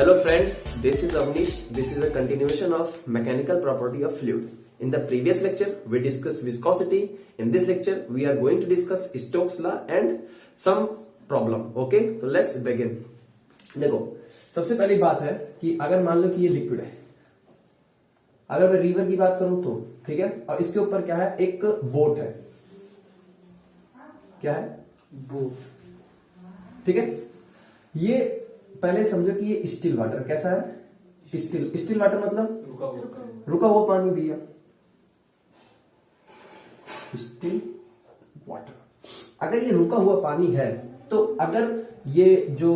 Hello friends, this is Avnish. This is a continuation of mechanical property of fluid. In the previous lecture, we discussed viscosity. In this lecture, we are going to discuss Stokes law and some problem. Okay, so let's begin. देखो, सबसे पहली बात है कि अगर मान लो कि ये लिक्विड है, अगर मैं रिवर की बात करूं तो ठीक है, और इसके ऊपर क्या है, एक बोट है. क्या है? बोट. ठीक है. ये पहले समझो कि ये स्टिल वाटर कैसा है? स्टिल वाटर मतलब रुका हुआ पानी भैया. Still water. अगर ये रुका हुआ पानी है तो अगर ये जो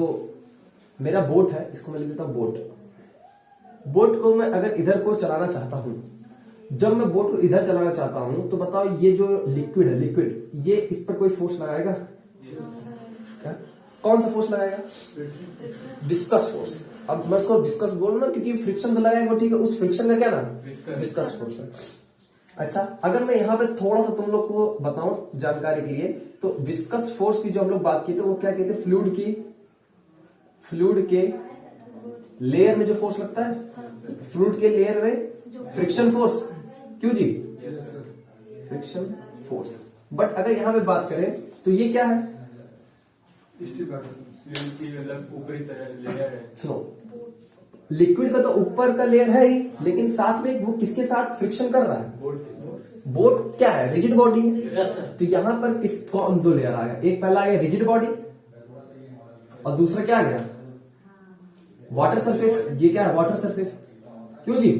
मेरा बोट है, इसको मैं लिख देता हूं बोट. बोट को मैं अगर इधर को चलाना चाहता हूं, जब मैं बोट को इधर चलाना चाहता हूं तो बताओ ये जो लिक्विड है, लिक्विड ये इस पर कोई फोर्स लगाएगा? क्या? कौन सा फोर्स लगाएगा? Viscous force. अब मैं उसको विस्कस बोलूं ना क्योंकि फ्रिक्शन तो लगाएगा, ठीक है. उस फ्रिक्शन का क्या नाम? विस्कस फोर्स है. अच्छा, अगर मैं यहाँ पे थोड़ा सा तुम लोग को बताऊं जानकारी के लिए, तो विस्कस फोर्स की जो हम लोग बात की थी वो क्या कहते हैं? फ्लूइड के लेयर में जो फोर्स लगता है, फ्लूइड के लेयर में फ्रिक्शन फोर्स. क्यों जी? Friction force. बट अगर यहाँ पे बात करें तो ये क्या है? ऊपरी तरह लेयर है. सुनो, लिक्विड का तो ऊपर का लेयर है ही, लेकिन साथ में वो किसके साथ फ्रिक्शन कर रहा है? बोट क्या है? रिजिड बॉडी है. तो यहां पर किस कौन दो लेयर आ गया? एक पहला आया रिजिड बॉडी और दूसरा क्या आ गया? Water surface. ये क्या है? Water surface. क्यों जी?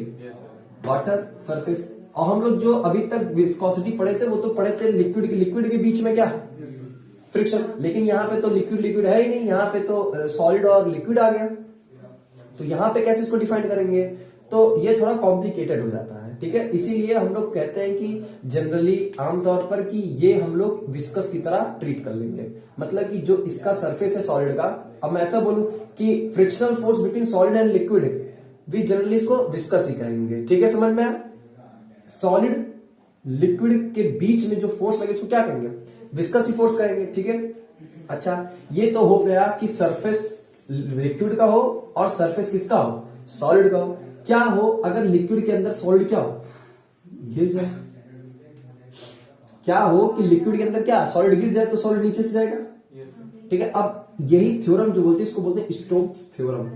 Water surface. और हम लोग जो अभी तक विस्कोसिटी पढ़े थे वो तो पढ़े थे लिक्विड के बीच में क्या? फ्रिक्शन. लेकिन यहाँ पे तो लिक्विड है ही नहीं, यहाँ पे तो सॉलिड और लिक्विड आ गया. तो यहाँ पे कैसे इसको डिफाइन करेंगे? तो ये थोड़ा कॉम्प्लिकेटेड हो जाता है, ठीक है. इसीलिए हम लोग कहते हैं कि जनरली आमतौर पर कि ये हम लोग विस्कस की तरह ट्रीट कर लेंगे. मतलब कि जो इसका सरफेस है सॉलिड का, अब मैं ऐसा बोलूं कि frictional force between solid and liquid, we generally इसको विस्कस ही कहेंगे. ठीक है, समझ में आया? सॉलिड लिक्विड के बीच में जो फोर्स लगे इसको क्या कहेंगे? विस्कस ही फोर्स कहेंगे. ठीक है. अच्छा, ये तो हो गया कि सरफेस लिक्विड का हो और सरफेस किसका हो? सॉलिड का हो. क्या हो अगर लिक्विड के अंदर सॉलिड क्या हो? गिर जाए. क्या हो कि लिक्विड के अंदर क्या सॉलिड गिर जाए तो सॉलिड नीचे से जाएगा. ठीक है. अब यही थ्योरम जो बोलते हैं इसको बोलते हैं स्टोक्स थ्योरम.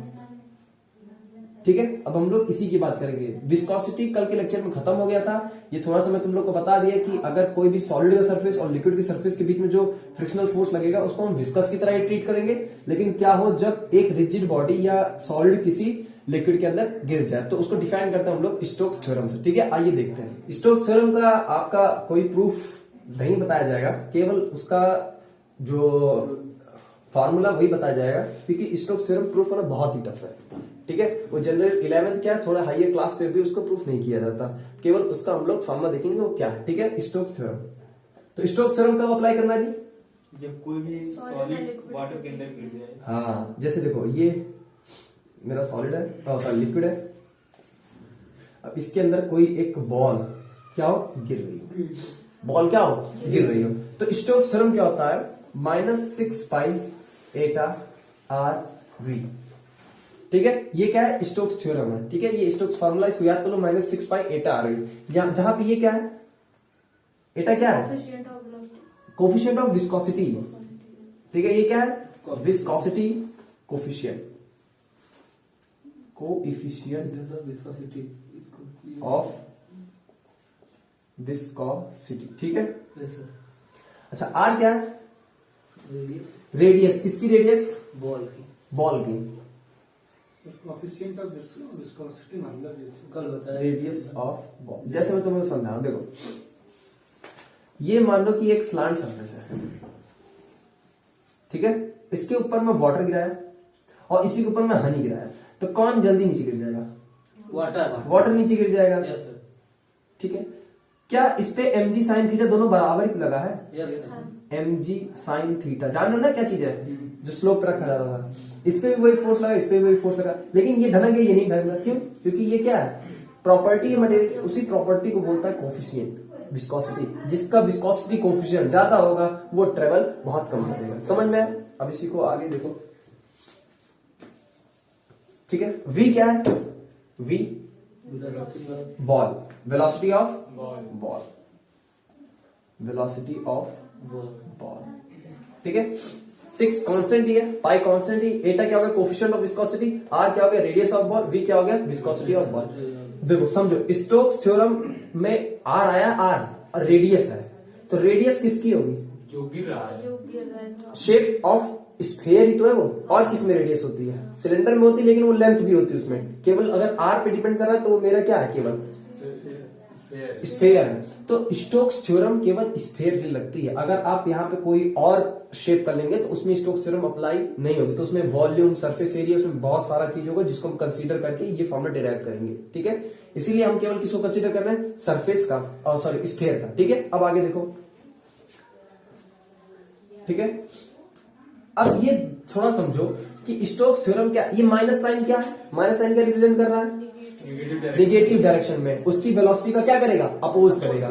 ठीक है. अब हम लोग इसी की बात करेंगे. विस्कोसिटी कल के लेक्चर में खत्म हो गया था. ये थोड़ा सा मैं तुम लोग को बता दिया कि अगर कोई भी सॉलिड का सरफेस और लिक्विड के सरफेस के बीच में जो फ्रिक्शनल फोर्स लगेगा उसको हम विस्कस की तरह ही ट्रीट करेंगे. लेकिन क्या हो जब एक रिजिड बॉडी या सॉलिड किसी लिक्विड के अंदर गिर जाए, तो उसको डिफाइन करते हैं हम लोग स्टोक्स थ्योरम से. ठीक है, आइए देखते हैं. स्टोक्स थ्योरम का आपका कोई प्रूफ नहीं बताया जाएगा, केवल उसका जो फॉर्मूला वही बताया जाएगा, क्योंकि स्टोक्स थ्योरम प्रूफ करना बहुत ही टफ है. ठीक है. वो जनरल 11th क्या थोड़ा हायर क्लास पे भी उसको प्रूफ नहीं किया जाता, केवल उसका हम लोग फॉर्मूला देखेंगे वो क्या है. ठीक है, स्टोक्स थ्योरम. तो स्टोक्स थ्योरम कब अप्लाई करना जी? जब कोई भी सॉलिड वाटर के अंदर गिर जाए. हाँ, जैसे देखो ये मेरा सॉलिड है और लिक्विड है. अब इसके अंदर कोई एक बॉल क्या हो? गिर रही हो. बॉल क्या हो? गिर रही हो. तो स्टोक्स थ्योरम क्या होता है? -6 पाई एटा आर वी. ठीक है, ये क्या है? स्टोक्स थ्योरम है. ठीक है, ये स्टोक्स फार्मूला, इसको याद कर लो. -6 पाई एटा आर वी. जहां पे ये क्या है? एटा क्या है? Coefficient of viscosity. ठीक है, ये क्या है? Viscosity coefficient. Coefficient of viscosity. ठीक है. अच्छा, आर क्या है? रेडियस. किसकी रेडियस? बॉल की. कोएफिशिएंट ऑफ विस्कोसिटी मतलब कल बताया रेडियस ऑफ बॉल. जैसे मैं तुम्हें समझा, देखो ये मान लो कि एक स्लांट सरफेस है. ठीक है, इसके ऊपर मैं वाटर गिराया और इसी के ऊपर मैं हनी गिराया, तो कौन जल्दी नीचे गिर जाएगा? वाटर नीचे गिर जाएगा. ठीक है. क्या इस पे mg sin थीटा दोनों बराबर ही लगा है? mg sin थीटा जान लो ना क्या चीज है, जो स्लोप पे रखा जाता था. इस पे भी वही फोर्स लगा, इस पे भी वही फोर्स लगा, लेकिन ये ढलक ये नहीं ढलक. क्यों? क्योंकि ये क्या है? प्रॉपर्टी है मटेरियल. उसी प्रॉपर्टी को बोलता है कोफिशिएंट. विस्कोसिटी, जिसका विस्कोसिटी कोफिशिएंट ज्यादा होगा वो ट्रेवल बहुत कम करेगा। समझ में? अब इसी को आगे देखो, ठीक है। v क्या है? v ball, velocity of ball, velocity of ball, ठीक है। 6 कांस्टेंट ही है, पाई कांस्टेंट ही, एटा क्या हो गया? कोफिशिएंट ऑफ विस्कोसिटी, आर क्या हो गया? रेडियस ऑफ बॉल, वी क्या हो गया? Viscosity of ball. देखो समझो, स्टोक्स थ्योरम में आर आया, आर और रेडियस है, तो रेडियस किसकी होगी? जो गिर रहा है। शेप ऑफ स्फीयर ही तो है वो, और किस में रेडियस होती है? सिलेंडर में होती है, लेकिन वो लेंथ भी होती है उसमें। केवल अगर आर पे डिपेंड कर रहा है तो वो मेरा क्या है? केवल स्फीयर है। तो स्टोक्स थ्योरम केवल स्फीयर की लगती है। अगर आप यहाँ पे कोई और शेप कर लेंगे तो उसमें स्टोक्स थ्योरम अप्लाई नहीं होगी। तो उसमें वॉल्यूम, सरफेस एरिया, उसमें बहुत सारा चीज होगा जिसको हम कंसीडर करके ये फॉर्मूला डिराइव करेंगे, ठीक है। इसीलिए हम केवल किसको कंसीडर कर रहे हैं? सरफेस का, और सॉरी स्फीयर का, ठीक है। अब आगे देखो, ठीक है। अब ये थोड़ा समझो कि स्टोक्स थ्योरम क्या, ये माइनस साइन क्या है? माइनस साइन क्या रिप्रेजेंट कर रहा है? निगेटिव डायरेक्शन में उसकी वेलोसिटी का क्या करेगा? अपोज करेगा।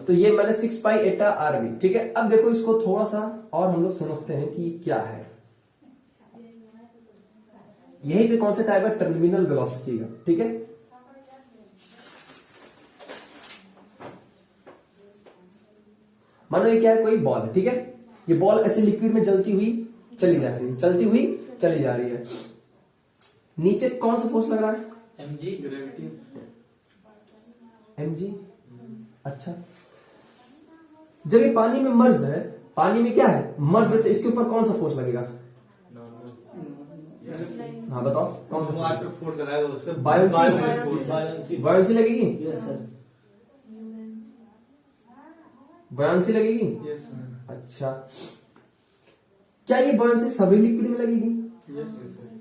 तो ये मैंने 6 पाई एटा आर बी, ठीक है। अब देखो इसको थोड़ा सा और हम लोग समझते हैं कि क्या है। यही पे कौन सा टाइप है? टर्मिनल वेलोसिटी का, ठीक है। मानो ये क्या है? कोई बॉल है, ठीक है। ये बॉल ऐसे लिक्विड में जलती हुई चली जा रही है, चलती हुई चली जा रही है। नीचे कौन सा फोर्स लग रहा है? mg, gravity. mg, अच्छा। जब ये पानी में मर्ज है, पानी में क्या है? मर्ज है, तो इसके ऊपर कौन सा फोर्स लगेगा? हाँ बताओ, कौन सा? वाटर फोर्स लगाएगा उस पे। बायोन्सी लगेगी? बायोन्सी लगेगी? अच्छा, क्या ये बायोन्सी सभी लिक्विड में लगेगी?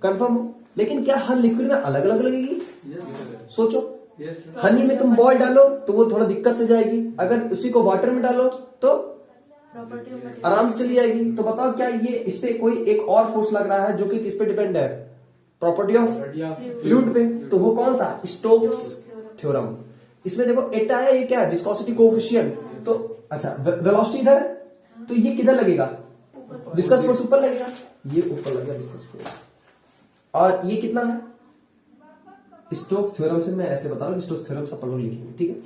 कंफर्म हो? लेकिन क्या हर लिक्विड में अलग अलग लगेगी? सोचो, हनी में तुम बॉल डालो तो वो थोड़ा दिक्कत से जाएगी, अगर उसी को वाटर में डालो तो आराम से चली जाएगी। तो बताओ, क्या ये इस पे कोई एक और फोर्स लग रहा है जो कि किस पे डिपेंड है? प्रॉपर्टी ऑफ फ्लूइड पे। तो वो कौन सा? Stokes theorem. इसमें देखो एटा है, ये क्या है? Viscosity coefficient. तो अच्छा, वेलोसिटी इधर है, तो ये किधर लगेगा? विस्कस फोर्स ऊपर लगेगा, ये ऊपर लगेगा विस्कस फोर्स। और ये कितना है? स्टोक्स थ्योरम से मैं ऐसे बता रहा हूं, स्टोक्स थ्योरम से अपन लोग लिखेंगे, ठीक है।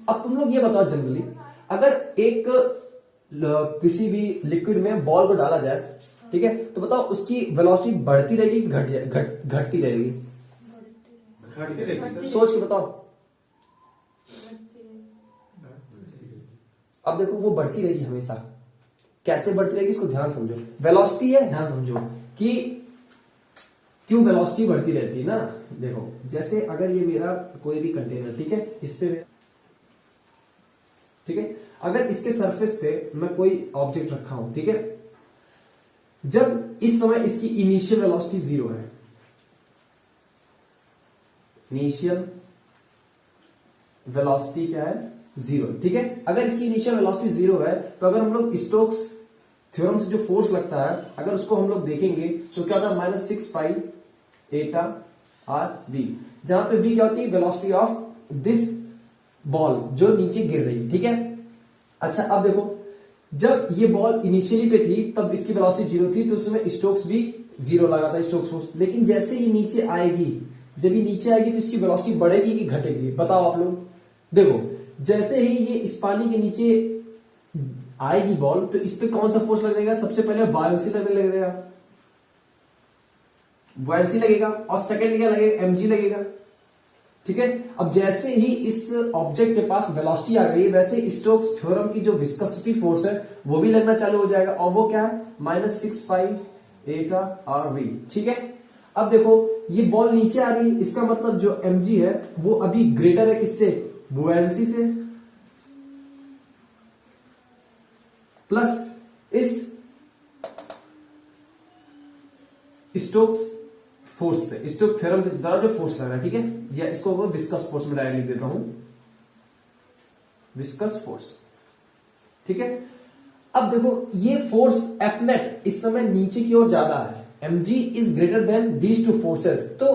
अब तुम लोग ये बताओ, जनरली अगर एक किसी भी लिक्विड में बॉल को डाला जाए, ठीक है, तो बताओ उसकी वेलोसिटी बढ़ती रहेगी, घटती रहेगी? सोच के बताओ। अब देखो, वो बढ़ती रहेगी हमेशा। कैसे बढ़ती रहेगी इसको ध्यान समझो। वेलोसिटी है, ध्यान समझो कि क्यों वेलोसिटी बढ़ती रहती है ना। देखो, जैसे अगर ये मेरा कोई भी कंटेनर, ठीक है, इस पे, ठीक है, अगर इसके सरफेस पे मैं कोई ऑब्जेक्ट रखा हूं, ठीक है, जब इस समय इसकी इनिशियल वेलोसिटी 0 है, इनिशियल वेलोसिटी क्या है? 0, ठीक है। अगर इसकी इनिशियल वेलोसिटी 0 है, तो अगर हम लोग स्टोक्स थ्योरम से जो फोर्स लगता है, अगर उसको हम लोग देखेंगे तो क्या होता है? -6 पाई एटा आर वी, जहां पे वी क्या होती है? वेलोसिटी ऑफ दिस बॉल जो नीचे गिर रही है, ठीक है। अच्छा, अब देखो, जब ये बॉल इनिशियली पे थी तब इसकी वेलोसिटी 0 थी, तो उसमें स्टोक्स भी 0 लगा था, स्टोक्स फोर्स। लेकिन जैसे ये नीचे आएगी, जब ये नीचे आएगी तो इसकी वेलोसिटी बढ़ेगी कि घटेगी? बताओ आप लोग। देखो, जैसे ही ये इस पानी के नीचे आएगी बॉल, तो इस पे कौन सा फोर्स लगेगा? सबसे पहले बायोन्सी लगने लगेगा, बायोन्सी लगेगा, और सेकंड क्या लगेगा? mg लगेगा, ठीक है। अब जैसे ही इस ऑब्जेक्ट के पास वेलोसिटी आ गई, वैसे स्टोक्स थ्योरम की जो विस्कोसिटी फोर्स है वो भी लगना चालू हो जाएगा, और वो क्या है? -6 पाई एटा आर वी, ठीक है। अब देखो, ये बॉल नीचे आ रही है, इसका मतलब जो mg है वो अभी ग्रेटर है किससे? बुयांसी से, प्लस इस स्टोक्स फोर्स से, स्टोक्स थ्योरम के द्वारा जो फोर्स लग रहा है, ठीक है, या इसको विस्कस फोर्स में डायरेक्ट लिख देता हूं, विस्कस फोर्स, ठीक है। अब देखो, ये फोर्स एफ नेट इस समय नीचे की ओर ज्यादा है, mg is greater then these two forces, तो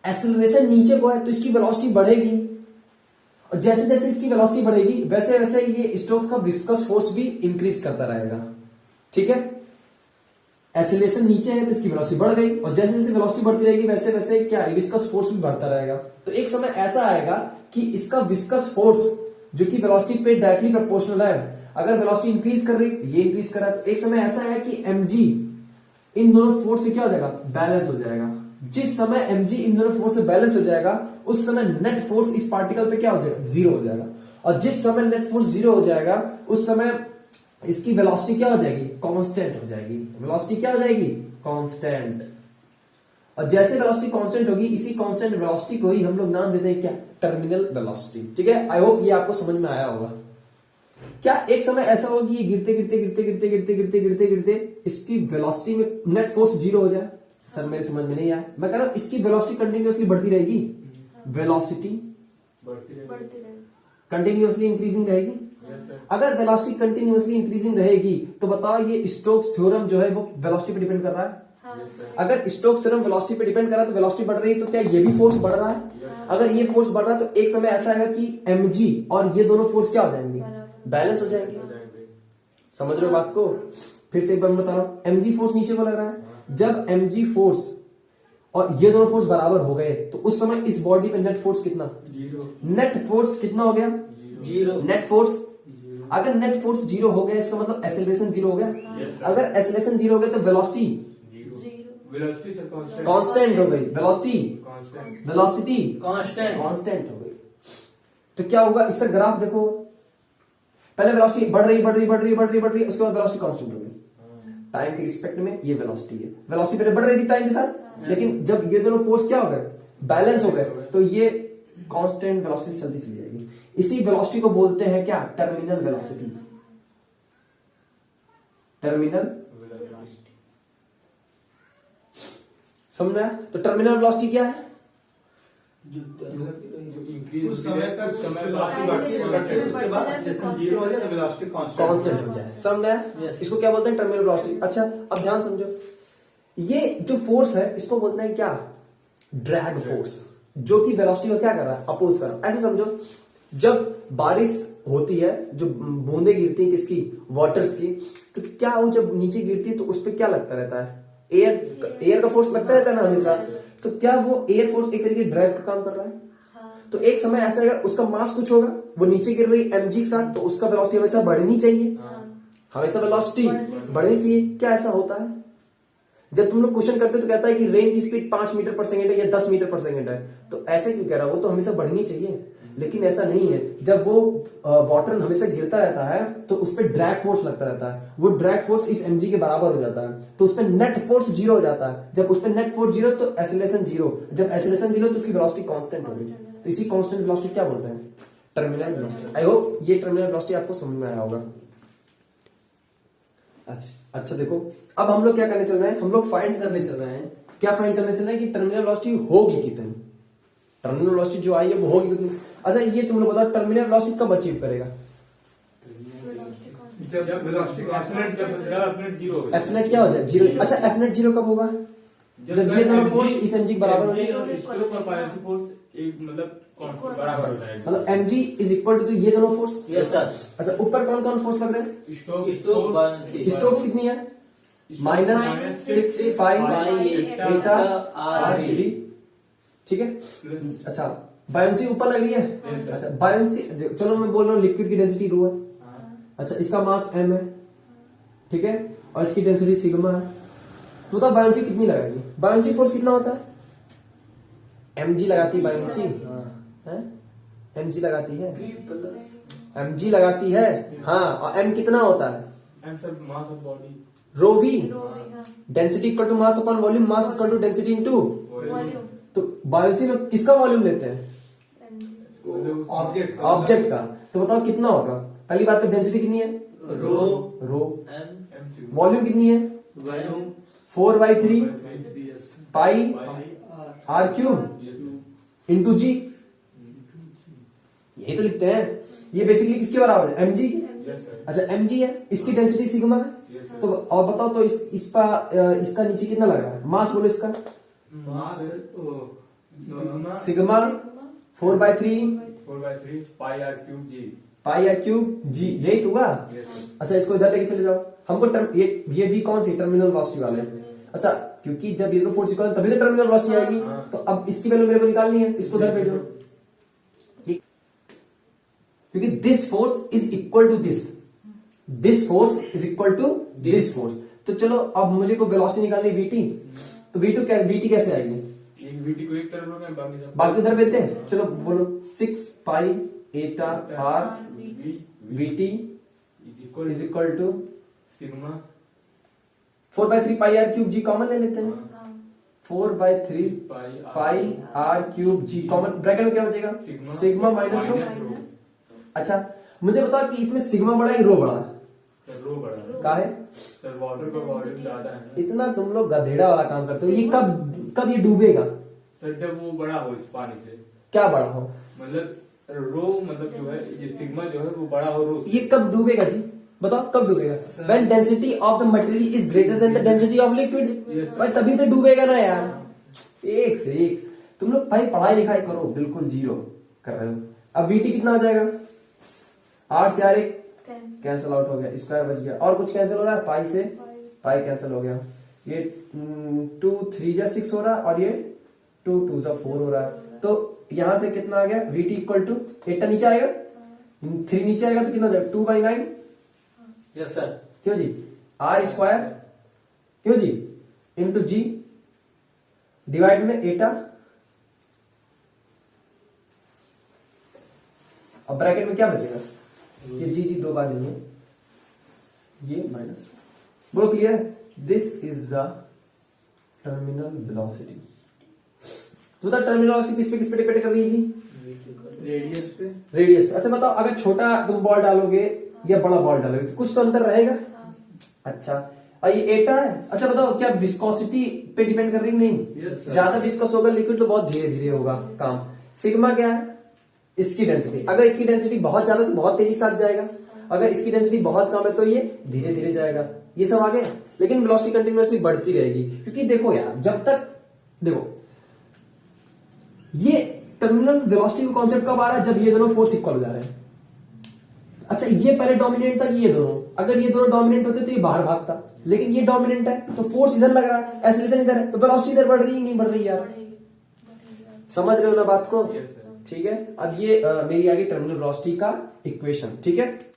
एक्सेलरेशन नीचे को है, तो इसकी वेलोसिटी बढ़ेगी, और जैसे जैसे इसकी वेलोसिटी बढ़ेगी वैसे वैसे ये स्टोक्स का विस्कस फोर्स भी इंक्रीज करता रहेगा, ठीक है। एक्सेलरेशन नीचे है तो इसकी वेलोसिटी बढ़ गई, और जैसे जैसे वेलोसिटी बढ़ती रहेगी वैसे वैसे क्या है, विस्कस फोर्स भी बढ़ता रहेगा। तो एक समय ऐसा आएगा कि इसका विस्कस फोर्स जो कि वेलोसिटी पे डायरेक्टली प्रोपोर्शनल है, अगर वेलोसिटी इंक्रीज कर रही ये इंक्रीज कर रहा है, तो एक समय ऐसा है कि mg इन दोनों फोर्स से क्या हो जाएगा, बैलेंस हो जाएगा। जिस समय mg इन दोनों फोर्स से बैलेंस हो जाएगा उस समय नेट फोर्स इस पार्टिकल पे क्या हो जाएगा, जीरो हो जाएगा। और जिस समय नेट फोर्स जीरो हो जाएगा उस समय इसकी वेलोसिटी क्या हो जाएगी, कांस्टेंट हो जाएगी। वेलोसिटी क्या हो जाएगी, कांस्टेंट। और जैसे वेलोसिटी कांस्टेंट होगी, इसी कांस्टेंट वेलोसिटी को ही हम लोग नाम देते हैं क्या, टर्मिनल वेलोसिटी। ठीक है, आई होप ये आपको समझ में आया होगा। क्या एक समय ऐसा होगी ये गिरते गिरते गिरते गिरते गिरते गिरते गिरते गिरते इसकी वेलोसिटी में नेट फोर्स जीरो हो जाए? सर मेरे समझ में नहीं आया। मैं कह रहा हूं इसकी वेलोसिटी कंटिन्यूअसली बढ़ती रहेगी, वेलोसिटी कंटिन्यूअसली इंक्रीजिंग रहेगी। अगर वेलोसिटी कंटिन्यूअसली इंक्रीजिंग रहेगी तो बताओ ये स्टोक्स थ्योरम जो है वो वेलोसिटी पे डिपेंड कर रहा है? अगर स्टोक्स थ्योरम वेलोसिटी पे डिपेंड कर रहा है तो वेलोसिटी बढ़ रही है, तो क्या ये भी फोर्स बढ़ रहा है? अगर ये फोर्स बढ़ रहा है तो एक समय ऐसा आएगा कि mg और ये दोनों फोर्स क्या हो जाएंगे, बैलेंस हो जाएंगे। समझ रहे हो बात को? फिर से एक बार बता रहा हूं, mg फोर्स नीचे को लग रहा है, जब mg फोर्स और ये दोनों फोर्स बराबर हो गए तो उस समय इस बॉडी पे नेट फोर्स कितना, नेट फोर्स कितना हो गया, जीरो। नेट फोर्स, अगर नेट फोर्स जीरो हो गया इसका मतलब एक्सेलरेशन जीरो हो गया। अगर एक्सेलरेशन जीरो हो गया तो वेलोसिटी कांस्टेंट हो गई, वेलोसिटी कांस्टेंट हो गई। तो क्या होगा, इसका ग्राफ देखो, पहले वेलोसिटी बढ़ रही बढ़ रही बढ़ रही बढ़ रही बढ़ रही, उसके बाद वेलोसिटी कांस्टेंट हो गई। टाइम के रिस्पेक्ट में ये वेलोसिटी है, वेलोसिटी पहले बढ़ रही थी टाइम के साथ, लेकिन जब ये दोनों फोर्स क्या हो गए, बैलेंस हो गए, तो ये कांस्टेंट वेलोसिटी चलती चली जाएगी। इसी वेलोसिटी को बोलते हैं क्या, टर्मिनल वेलोसिटी। टर्मिनल समझ में आया? तो टर्मिनल वेलोसिटी क्या है, उस समय तक वेलोसिटी बढ़ती है, उसके बाद एक्सेलरेशन जीरो हो जाए तो वेलोसिटी कांस्टेंट हो जाए। समझ में आया? इसको क्या बोलते हैं, टर्मिनल वेलोसिटी। अच्छा अब ध्यान समझो, ये जो फोर्स है इसको बोलते हैं क्या, ड्रैग फोर्स, जो कि वेलोसिटी को क्या कर रहा है, अपोज कर रहा है। ऐसे समझो, जब बारिश होती है, जो बूंदे गिरती है किसकी, वाटर्स की, तो क्या वो जब नीचे गिरती है तो उस पर क्या लगता रहता है, एयर का फोर्स लगता रहता है ना हमेशा। तो क्या वो एयर फोर्स एक तरीके ड्रैग का काम कर रहा है? तो एक समय ऐसा है उसका मास कुछ होगा, वो नीचे गिर रही mg के साथ, तो उसका वेलोसिटी हमेशा बढ़नी चाहिए, हमेशा वेलोसिटी बढ़नी चाहिए। क्या ऐसा होता है, जब तुम लोग क्वेश्चन करते हो तो कहता है कि रेन की स्पीड 5 मीटर पर सेकंड है या 10 मीटर पर सेकंड है, तो ऐसे क्यों कह रहा है, वो तो हमेशा बढ़नी चाहिए, लेकिन ऐसा नहीं है। जब वो वाटर हमेशा गिरता रहता है तो उस पर ड्रैग फोर्स लगता रहता है, वो ड्रैग फोर्स इस mg के बराबर हो जाता है, तो उस पर नेट फोर्स जीरो हो जाता है। जब उस पर नेट फोर्स जीरो तो एक्सेलरेशन जीरो, जब एक्सेलरेशन जीरो तो उसकी वेलोसिटी कांस्टेंट होगी। तो इसी कांस्टेंट वेलोसिटी क्या बोलते हैं, टर्मिनल वेलोसिटी। आई होप ये टर्मिनल वेलोसिटी आपको समझ में आया होगा। अच्छा देखो, अब हम लोग क्या करने चल रहे हैं, हम लोग फाइंड करने चल रहे हैं, क्या फाइंड करने चल रहे हैं कि टर्मिनल वेलोसिटी होगी कितनी, टर्मिनल वेलोसिटी जो आई है वो होगी कितनी। अच्छा ये तुम लोग बताओ, टर्मिनल वेलोसिटी कब अचीव करेगा, जब वेलोसिटी कांस्टेंट, जब जीरो हो जाए, एफ नेट क्या हो जाए, जीरो। अच्छा एफ नेट जीरो कब होगा, जब ये दोनों फोर्स इस mg के बराबर हो जाए, फोर्स एक मतलब बराबर हो जाएगा, मतलब mg इज इक्वल टू ये दोनों फोर्स। Yes sir. अच्छा ऊपर कौन कौन फोर्स लग रहे हैं, स्टोक्स कितनी है, -6 एटा आर डी, ठीक है। अच्छा बायोन्सी ऊपर लग रही है। अच्छा बायोन्सी, चलो मैं बोल रहा हूँ लिक्विड की डेंसिटी रो है। अच्छा इसका मास m है, ठीक है, और इसकी डेंसिटी सिग्मा है। तो बताओ बायोन्सी कितनी लगाएगी, बायोन्सी फोर्स कितना होता है, mg लगाती है बायोन्सी, mg लगाती है, mg लगाती है, हाँ, और m कितना होता है, m sir mass of body, rho v, density equal to mass upon volume, mass equal to density into volume. तो बायोन्सी में किसका वॉल्यूम लेते हैं, ऑब्जेक्ट का। तो बताओ कितना होगा, पहली बात तो डेंसिटी कितनी है, रो, वॉल्यूम कितनी है, 4/3 पाई आर क्यूब इंटू जी, यही तो लिखते हैं। ये बेसिकली किसके बराबर है, mg की। अच्छा mg है, इसकी डेंसिटी सिग्मा है। तो और बताओ तो इसका नीचे कितना लग रहा है, मास बोलो इसका, sigma 4/3 pi R cube G, pi R cube G, यही तो हुआ। Yes, sir. अच्छा इसको इधर लेके चले जाओ, हमको ये भी कौन सी टर्मिनल वेलोसिटी वाले हैं। अच्छा क्योंकि जब ये दोनों फोर्स इक्वल तभी तो टर्मिनल वेलोसिटी आएगी, हाँ। तो अब इसकी वैल्यू मेरे को निकालनी है, इसको उधर भेजो, क्योंकि this force is equal to this force is equal to this force. तो चलो अब मुझे को वेलोसिटी निकालनी वीटी, तो वीटी कैसे आएगी, एक VT को एक तरफ लोगे, बाकी सब बाकी उधर भेजते हैं। चलो बोलो 6 pi eta R VT is equal to sigma 4/3 pi R cube G, common ले लेते हैं। 4/3 pi R cube G common, bracket में क्या बचेगा, सिग्मा माइनस रो। अच्छा मुझे बताओ कि इसमें सिग्मा बड़ा है रो बड़ा है, सर रो बड़ा है। का है, सर वाटर का वॉल्यूम ज्यादा है ना। इतना तुम लोग गधेड़ा वाला काम करते हो। ये कब ये डूबेगा, सर जब वो बड़ा हो इस पानी से, क्या बड़ा हो, मतलब रो मतलब जो है ये सिग्मा जो है वो बड़ा हो रो। ये कब डूबेगा जी, बताओ कब डूबेगा, when density of the material is greater than the density of liquid, भाई तभी तो डूबेगा ना यार। एक से एक तुम लोग भाई पढ़ाई लिखाई करो, बिल्कुल जीरो कर रहे हो। अब वीटी कितना आ जाएगा, 8 से यार एक कैंसिल आउट हो गया, स्क्वायर बच गया, और कुछ कैंसिल हो रहा है, पाई से पाई कैंसिल हो गया, ये 2 3 जा 6 हो रहा है, और ये 2 2 जा 4 हो रहा है। तो यहां से कितना आ गया, वीटी इक्वल टू 8 नीचे आएगा, 3 नीचे आएगा तो कितना हो जाएगा, 2/9। Yes sir. क्यों जी, आर स्क्वायर क्यों जी इंटू जी डिवाइड में एटा, अब ब्रैकेट में क्या बचेगा, ये जी दो बार नहीं है, ये माइनस, बोलो क्लियर है। This is the terminal velocity. तो बता टर्मिनल वेलोसिटी किस पे डिपेंड कर रही है जी, रेडियस पे। रेडियस पे। अच्छा बताओ अगर छोटा तुम बॉल डालोगे या बड़ा बॉल डालोगे तो कुछ तो अंतर रहेगा। अच्छा और ये एटा है। अच्छा बताओ क्या विस्कोसिटी पे डिपेंड कर रही है, नहीं, Yes, sir. ज्यादा विस्कोस होगा लिक्विड तो बहुत धीरे धीरे होगा काम। सिग्मा क्या है, इसकी डेंसिटी, अगर इसकी डेंसिटी बहुत ज्यादा तो बहुत तेजी से साथ जाएगा, अगर इसकी डेंसिटी बहुत कम है तो ये धीरे धीरे जाएगा। ये सब आ गया, लेकिन वेलोसिटी कंटिन्यूअसली बढ़ती रहेगी, क्योंकि देखो यार जब तक देखो ये टर्मिनल वेलोसिटी का कॉन्सेप्ट कब आ रहा है, जब ये दोनों फोर्स इक्वल हो जा रहे हैं। अच्छा ये पहले डोमिनेंट था कि ये दोनों, अगर ये दोनों डोमिनेंट होते तो ये बाहर भागता, लेकिन ये डोमिनेंट है तो फोर्स इधर लग रहा है, एक्सीलरेशन इधर है, तो वेलोसिटी इधर बढ़ रही है नहीं बढ़ रही यार, समझ रहे हो ना बात को। Yes, sir. ठीक है, अब ये मेरी आ गई टर्मिनल वेलोसिटी का इक्वेशन। ठीक है।